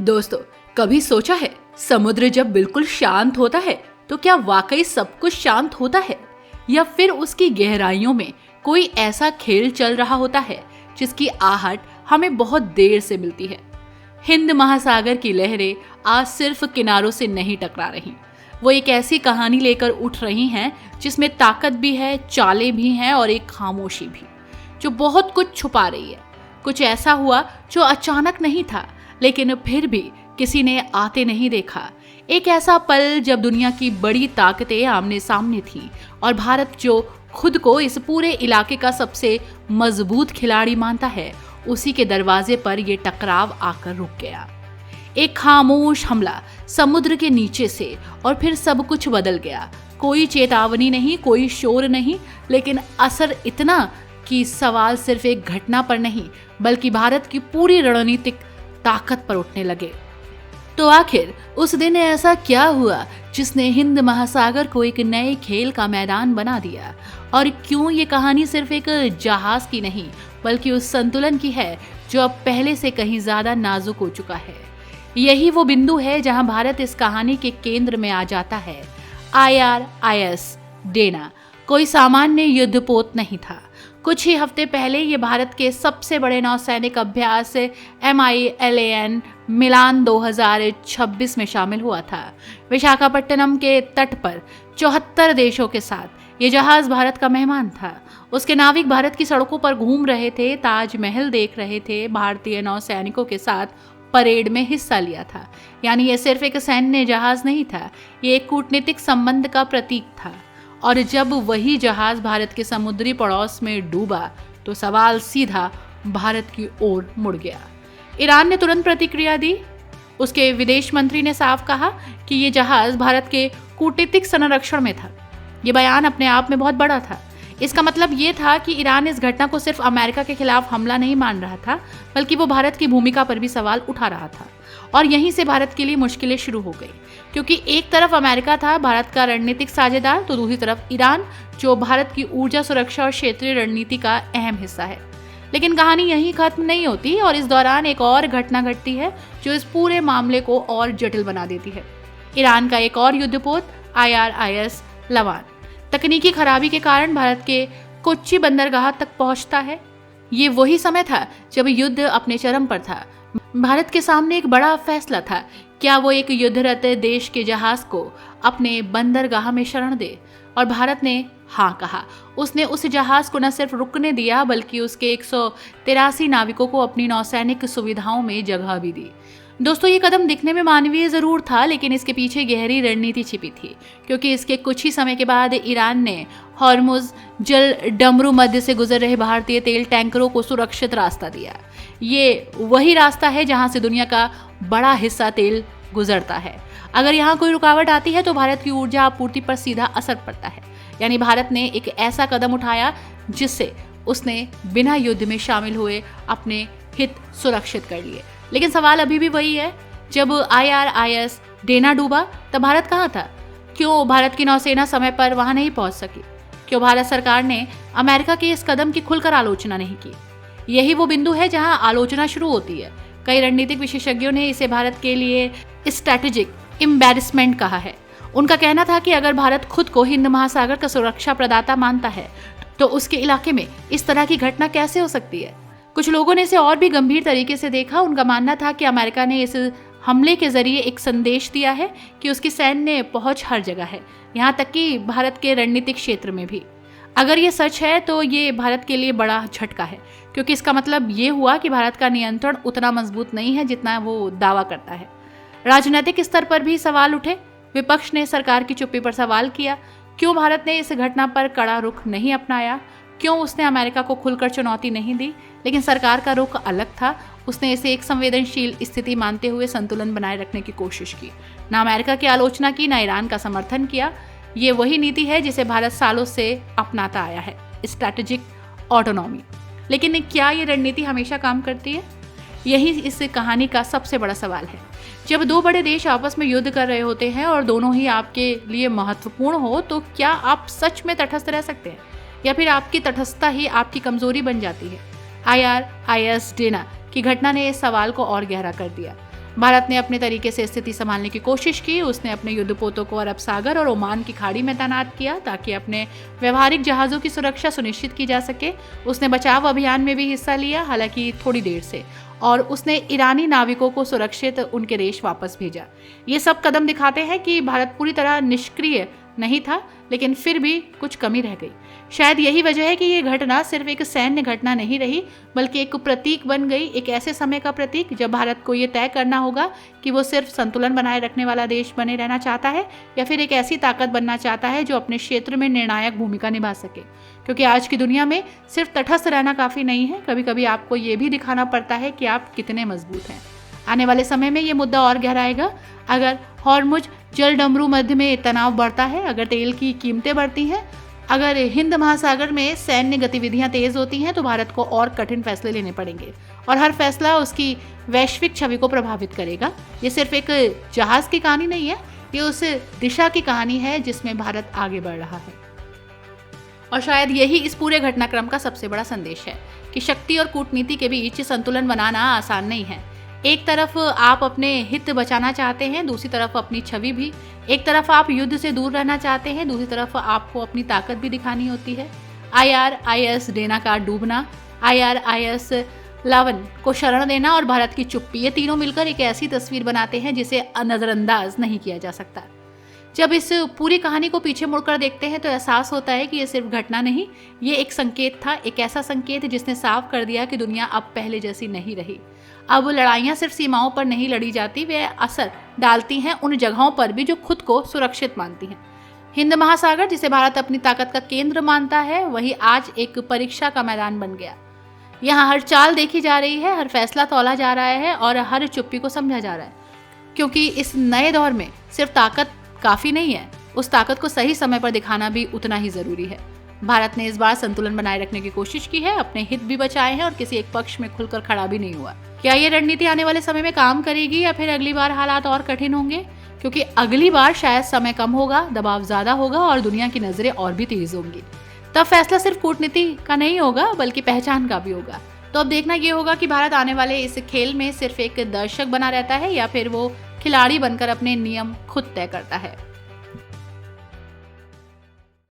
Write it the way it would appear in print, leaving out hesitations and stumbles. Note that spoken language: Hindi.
दोस्तों, कभी सोचा है समुद्र जब बिल्कुल शांत होता है तो क्या वाकई सब कुछ शांत होता है, या फिर उसकी गहराइयों में कोई ऐसा खेल चल रहा होता है जिसकी आहट हमें बहुत देर से मिलती है। हिंद महासागर की लहरें आज सिर्फ किनारों से नहीं टकरा रही, वो एक ऐसी कहानी लेकर उठ रही हैं जिसमें ताकत भी है, चालें भी हैं और एक खामोशी भी, जो बहुत कुछ छुपा रही है। कुछ ऐसा हुआ जो अचानक नहीं था, लेकिन फिर भी किसी ने आते नहीं देखा। एक ऐसा पल जब दुनिया की बड़ी ताकतें आमने सामने थीं और भारत जो खुद को इस पूरे इलाके का सबसे मजबूत खिलाड़ी मानता है, उसी के दरवाजे पर यह टकराव आकर रुक गया। एक खामोश हमला समुद्र के नीचे से, और फिर सब कुछ बदल गया। कोई चेतावनी नहीं, कोई शोर नहीं, लेकिन असर इतना कि सवाल सिर्फ एक घटना पर नहीं बल्कि भारत की पूरी रणनीतिक ताकत पर उठने लगे। तो आखिर उस दिन ऐसा क्या हुआ जिसने हिंद महासागर को एक नए खेल का मैदान बना दिया, और क्यों ये कहानी सिर्फ एक जहाज की नहीं बल्कि उस संतुलन की है जो अब पहले से कहीं ज्यादा नाजुक हो चुका है। यही वो बिंदु है जहां भारत इस कहानी के केंद्र में आ जाता है। IRIS डेना कोई सामान्य युद्धपोत नहीं था। कुछ ही हफ्ते पहले ये भारत के सबसे बड़े नौसैनिक अभ्यास MILAN मिलान 2026 में शामिल हुआ था। विशाखापट्टनम के तट पर 74 देशों के साथ ये जहाज भारत का मेहमान था। उसके नाविक भारत की सड़कों पर घूम रहे थे, ताजमहल देख रहे थे, भारतीय नौसैनिकों के साथ परेड में हिस्सा लिया था। यानी ये सिर्फ एक सैन्य जहाज नहीं था, ये एक कूटनीतिक संबंध का प्रतीक था। और जब वही जहाज भारत के समुद्री पड़ोस में डूबा तो सवाल सीधा भारत की ओर मुड़ गया। ईरान ने तुरंत प्रतिक्रिया दी। उसके विदेश मंत्री ने साफ कहा कि ये जहाज भारत के कूटनीतिक संरक्षण में था। ये बयान अपने आप में बहुत बड़ा था। इसका मतलब ये था कि ईरान इस घटना को सिर्फ अमेरिका के खिलाफ हमला नहीं मान रहा था, बल्कि वो भारत की भूमिका पर भी सवाल उठा रहा था। और यहीं से भारत के लिए मुश्किलें शुरू हो गई, क्योंकि एक तरफ अमेरिका था, भारत का रणनीतिक साझेदार, तो दूसरी तरफ ईरान, जो भारत की ऊर्जा सुरक्षा और क्षेत्रीय रणनीति का अहम हिस्सा है। लेकिन कहानी यहीं खत्म नहीं होती, और इस दौरान एक और घटना घटती है जो इस पूरे मामले को और जटिल बना देती है। ईरान का एक और युद्धपोत IRIS लवान तकनीकी खराबी के कारण भारत के कोच्चि बंदरगाह तक पहुंचता है। ये वही समय था जब युद्ध अपने चरम पर था। भारत के सामने एक बड़ा फैसला था, क्या वो एक युद्धरत देश के जहाज को अपने बंदरगाह में शरण दे। और भारत ने हाँ कहा। उसने उस जहाज को न सिर्फ रुकने दिया बल्कि उसके 183 नाविकों को अपनी नौसैनिक सुविधाओं में जगह भी दी। दोस्तों, ये कदम दिखने में मानवीय जरूर था, लेकिन इसके पीछे गहरी रणनीति छिपी थी, क्योंकि इसके कुछ ही समय के बाद ईरान ने हॉर्मुज जल डमरू मध्य से गुजर रहे भारतीय तेल टैंकरों को सुरक्षित रास्ता दिया। ये वही रास्ता है जहां से दुनिया का बड़ा हिस्सा तेल गुजरता है। अगर यहाँ कोई रुकावट आती है तो भारत की ऊर्जा आपूर्ति पर सीधा असर पड़ता है। यानी भारत ने एक ऐसा कदम उठाया जिससे उसने बिना युद्ध में शामिल हुए अपने हित सुरक्षित कर लिए। लेकिन सवाल अभी भी वही है, जब IRIS डेना डूबा तब भारत कहाँ था? क्यों भारत की नौसेना समय पर वहां नहीं पहुंच सकी? क्यों भारत सरकार ने अमेरिका के इस कदम की खुलकर आलोचना नहीं की? यही वो बिंदु है जहां आलोचना शुरू होती है। कई रणनीतिक विशेषज्ञों ने इसे भारत के लिए स्ट्रैटेजिक एम्बैरेसमेंट कहा है। उनका कहना था कि अगर भारत खुद को हिंद महासागर का सुरक्षा प्रदाता मानता है तो उसके इलाके में इस तरह की घटना कैसे हो सकती है। कुछ लोगों ने इसे और भी गंभीर तरीके से देखा। उनका मानना था कि अमेरिका ने इस हमले के जरिए एक संदेश दिया है कि उसकी सैन्य पहुंच हर जगह है, यहाँ तक कि भारत के रणनीतिक क्षेत्र में भी। अगर ये सच है तो ये भारत के लिए बड़ा झटका है, क्योंकि इसका मतलब ये हुआ कि भारत का नियंत्रण उतना मजबूत नहीं है जितना वो दावा करता है। राजनीतिक स्तर पर भी सवाल उठे। विपक्ष ने सरकार की चुप्पी पर सवाल किया। क्यों भारत ने इस घटना पर कड़ा रुख नहीं अपनाया? क्यों उसने अमेरिका को खुलकर चुनौती नहीं दी? लेकिन सरकार का रुख अलग था। उसने इसे एक संवेदनशील स्थिति मानते हुए संतुलन बनाए रखने की कोशिश की। ना अमेरिका की आलोचना की, ना ईरान का समर्थन किया। ये वही नीति है जिसे भारत सालों से अपनाता आया है, स्ट्रैटेजिक ऑटोनॉमी। लेकिन क्या ये रणनीति हमेशा काम करती है? यही इस कहानी का सबसे बड़ा सवाल है। जब दो बड़े देश आपस में युद्ध कर रहे होते हैं और दोनों ही आपके लिए महत्वपूर्ण हो, तो क्या आप सच में तटस्थ रह सकते हैं, या फिर आपकी तटस्थता ही आपकी कमजोरी बन जाती है? IRIS डेना की घटना ने इस सवाल को और गहरा कर दिया। भारत ने अपने तरीके से स्थिति संभालने की कोशिश की। उसने अपने युद्धपोतों को अरब सागर और ओमान की खाड़ी में तैनात किया ताकि अपने व्यवहारिक जहाज़ों की सुरक्षा सुनिश्चित की जा सके। उसने बचाव अभियान में भी हिस्सा लिया, हालांकि थोड़ी देर से, और उसने ईरानी नाविकों को सुरक्षित उनके देश वापस भेजा। ये सब कदम दिखाते हैं कि भारत पूरी तरह निष्क्रिय नहीं था, लेकिन फिर भी कुछ कमी रह गई। शायद यही वजह है कि ये घटना सिर्फ एक सैन्य घटना नहीं रही, बल्कि एक प्रतीक बन गई, एक ऐसे समय का प्रतीक जब भारत को ये तय करना होगा कि वो सिर्फ संतुलन बनाए रखने वाला देश बने रहना चाहता है या फिर एक ऐसी ताकत बनना चाहता है जो अपने क्षेत्र में निर्णायक भूमिका निभा सके। क्योंकि आज की दुनिया में सिर्फ तटस्थ रहना काफ़ी नहीं है, कभी कभी आपको ये भी दिखाना पड़ता है कि आप कितने मजबूत हैं। आने वाले समय में ये मुद्दा और गहराएगा। अगर हॉर्मुज जल डमरू मध्य में तनाव बढ़ता है, अगर तेल की कीमतें बढ़ती हैं, अगर हिंद महासागर में सैन्य गतिविधियां तेज होती हैं, तो भारत को और कठिन फैसले लेने पड़ेंगे और हर फैसला उसकी वैश्विक छवि को प्रभावित करेगा। ये सिर्फ एक जहाज की कहानी नहीं है, ये उस दिशा की कहानी है जिसमें भारत आगे बढ़ रहा है। और शायद यही इस पूरे घटनाक्रम का सबसे बड़ा संदेश है कि शक्ति और कूटनीति के बीच संतुलन बनाना आसान नहीं है। एक तरफ आप अपने हित बचाना चाहते हैं, दूसरी तरफ अपनी छवि भी। एक तरफ आप युद्ध से दूर रहना चाहते हैं, दूसरी तरफ आपको अपनी ताकत भी दिखानी होती है। IRIS डेना का डूबना, IRIS लावन को शरण देना और भारत की चुप्पी, ये तीनों मिलकर एक ऐसी तस्वीर बनाते हैं जिसे नज़रअंदाज नहीं किया जा सकता। जब इस पूरी कहानी को पीछे मुड़कर देखते हैं तो एहसास होता है कि ये सिर्फ घटना नहीं, ये एक संकेत था, एक ऐसा संकेत जिसने साफ कर दिया कि दुनिया अब पहले जैसी नहीं रही। अब लड़ाइयाँ सिर्फ सीमाओं पर नहीं लड़ी जाती, वे असर डालती हैं उन जगहों पर भी जो खुद को सुरक्षित मानती हैं। हिंद महासागर, जिसे भारत अपनी ताकत का केंद्र मानता है, वही आज एक परीक्षा का मैदान बन गया। यहाँ हर चाल देखी जा रही है, हर फैसला तौला जा रहा है और हर चुप्पी को समझा जा रहा है। क्योंकि इस नए दौर में सिर्फ ताकत काफ़ी नहीं है, उस ताकत को सही समय पर दिखाना भी उतना ही ज़रूरी है। भारत ने इस बार संतुलन बनाए रखने की कोशिश की है, अपने हित भी बचाए हैं और किसी एक पक्ष में खुलकर खड़ा भी नहीं हुआ। क्या ये रणनीति आने वाले समय में काम करेगी या फिर अगली बार हालात और कठिन होंगे? क्योंकि अगली बार शायद समय कम होगा, दबाव ज़्यादा होगा और दुनिया की नज़रें और भी तेज होंगी। तब फैसला सिर्फ कूटनीति का नहीं होगा, बल्कि पहचान का भी होगा। तो अब देखना ये होगा कि भारत आने वाले इस खेल में सिर्फ एक दर्शक बना रहता है या फिर वो खिलाड़ी बनकर अपने नियम खुद तय करता है।